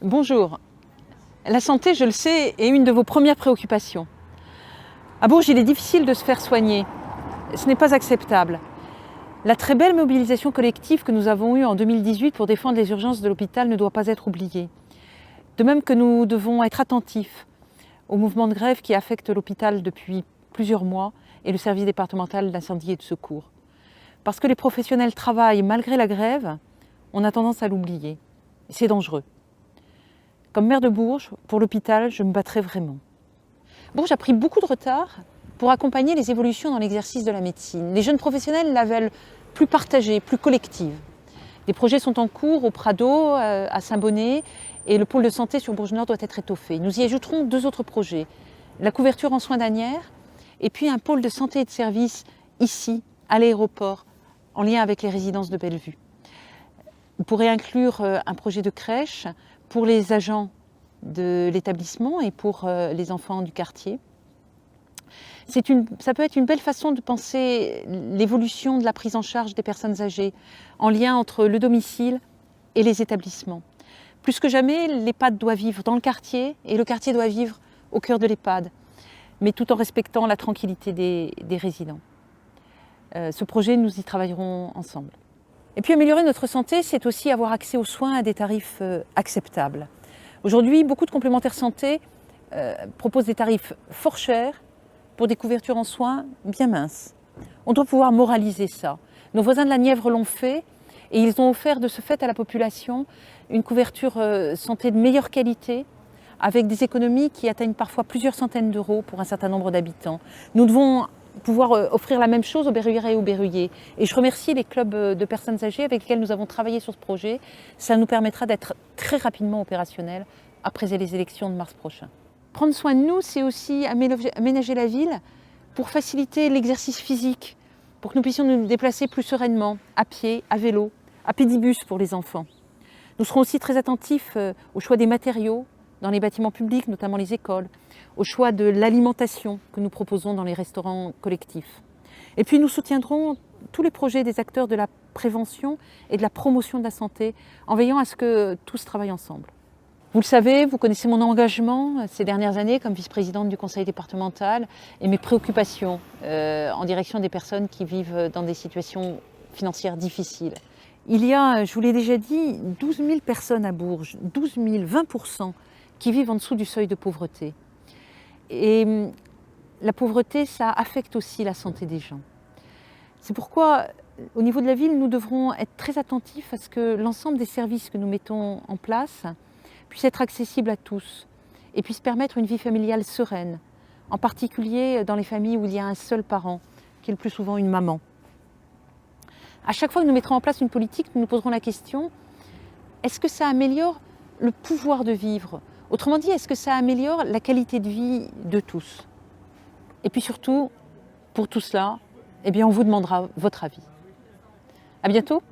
Bonjour. La santé, je le sais, est une de vos premières préoccupations. À Bourges, il est difficile de se faire soigner. Ce n'est pas acceptable. La très belle mobilisation collective que nous avons eue en 2018 pour défendre les urgences de l'hôpital ne doit pas être oubliée. De même que nous devons être attentifs au mouvement de grève qui affecte l'hôpital depuis plusieurs mois et le service départemental d'incendie et de secours. Parce que les professionnels travaillent malgré la grève, on a tendance à l'oublier. C'est dangereux. Comme maire de Bourges, pour l'hôpital, je me battrai vraiment. Bourges a pris beaucoup de retard pour accompagner les évolutions dans l'exercice de la médecine. Les jeunes professionnels la veulent plus partagée, plus collective. Des projets sont en cours au Prado, à Saint-Bonnet, et le pôle de santé sur Bourges-Nord doit être étoffé. Nous y ajouterons 2 autres projets, la couverture en soins d'Asnières, et puis un pôle de santé et de services ici, à l'aéroport, en lien avec les résidences de Bellevue. Vous pourrez inclure un projet de crèche pour les agents de l'établissement et pour les enfants du quartier. Ça peut être une belle façon de penser l'évolution de la prise en charge des personnes âgées en lien entre le domicile et les établissements. Plus que jamais, l'EHPAD doit vivre dans le quartier et le quartier doit vivre au cœur de l'EHPAD, mais tout en respectant la tranquillité des résidents. Ce projet, nous y travaillerons ensemble. Et puis améliorer notre santé, c'est aussi avoir accès aux soins à des tarifs acceptables. Aujourd'hui, beaucoup de complémentaires santé proposent des tarifs fort chers pour des couvertures en soins bien minces. On doit pouvoir moraliser ça. Nos voisins de la Nièvre l'ont fait et ils ont offert de ce fait à la population une couverture santé de meilleure qualité avec des économies qui atteignent parfois plusieurs centaines d'euros pour un certain nombre d'habitants. Nous devons pouvoir offrir la même chose aux berruyères et aux berruyers. Et je remercie les clubs de personnes âgées avec lesquels nous avons travaillé sur ce projet. Ça nous permettra d'être très rapidement opérationnels après les élections de mars prochain. Prendre soin de nous, c'est aussi aménager la ville pour faciliter l'exercice physique, pour que nous puissions nous déplacer plus sereinement, à pied, à vélo, à pédibus pour les enfants. Nous serons aussi très attentifs au choix des matériaux dans les bâtiments publics, notamment les écoles, au choix de l'alimentation que nous proposons dans les restaurants collectifs. Et puis nous soutiendrons tous les projets des acteurs de la prévention et de la promotion de la santé en veillant à ce que tous travaillent ensemble. Vous le savez, vous connaissez mon engagement ces dernières années comme vice-présidente du conseil départemental et mes préoccupations en direction des personnes qui vivent dans des situations financières difficiles. Il y a, je vous l'ai déjà dit, 12 000 personnes à Bourges, 12 000, 20%, qui vivent en dessous du seuil de pauvreté. Et la pauvreté, ça affecte aussi la santé des gens. C'est pourquoi, au niveau de la ville, nous devrons être très attentifs à ce que l'ensemble des services que nous mettons en place puissent être accessibles à tous et puissent permettre une vie familiale sereine, en particulier dans les familles où il y a un seul parent, qui est le plus souvent une maman. À chaque fois que nous mettrons en place une politique, nous nous poserons la question, est-ce que ça améliore le pouvoir de vivre ? Autrement dit, est-ce que ça améliore la qualité de vie de tous ? Et puis surtout, pour tout cela, eh bien, on vous demandera votre avis. À bientôt.